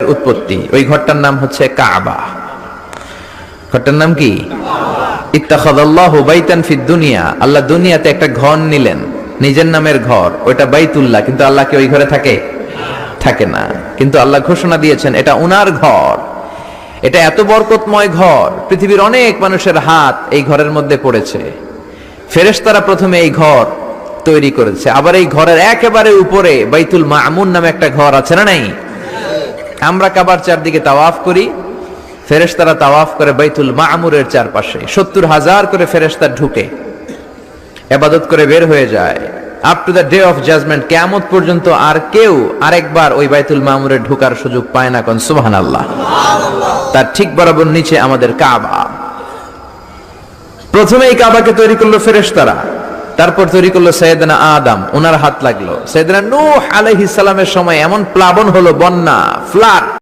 উৎপত্তি। ওই ঘরটার নাম হচ্ছে কাবা। ঘরটার নাম কি? ইত্তাখাযাল্লাহু বাইতান ফিদ দুনিয়া, আল্লাহ দুনিয়াতে একটা ঘর নিলেন, নিজের নামের ঘর, ওইটা বাইতুল্লাহ। কিন্তু আল্লাহ কি ওই ঘরে থাকে? থাকে না। কিন্তু আল্লাহ ঘোষণা দিয়েছেন এটা উনার ঘর। এটা এত বরকতময় ঘর, পৃথিবীর অনেক মানুষের হাত এই ঘরের মধ্যে পড়েছে। ফেরেশতারা প্রথমে এই ঘর তৈরি করেছে। আবার এই ঘরের একেবারে উপরে বাইতুল মামুন নামে একটা ঘর আছে না নাই? আমরা কাবার চারদিকে তাওয়াফ করি, ফেরেশতারা তাওয়াফ করে বাইতুল মামুরের চারপাশে। 70,000 করে ফেরেশতা ঢুকে ইবাদত করে বের হয়ে যায়। Up to the day of judgement, কিয়ামত পর্যন্ত আর কেউ আরেকবার ওই বাইতুল মামুরে ঢোকার সুযোগ পায় না। কোন সুবহানাল্লাহ। তার ঠিক বরাবর নিচে আমাদের কাবা। প্রথমে এই কাবাকে তৈরি করলো ফেরেশতারা, তারপর তৈরি করলো সাইয়েদনা আদম, ওনার হাত লাগলো। সাইয়েদনা নূহ আলাইহিস সালামের সময় এমন প্লাবন হলো, বন্যা, ফ্লাড।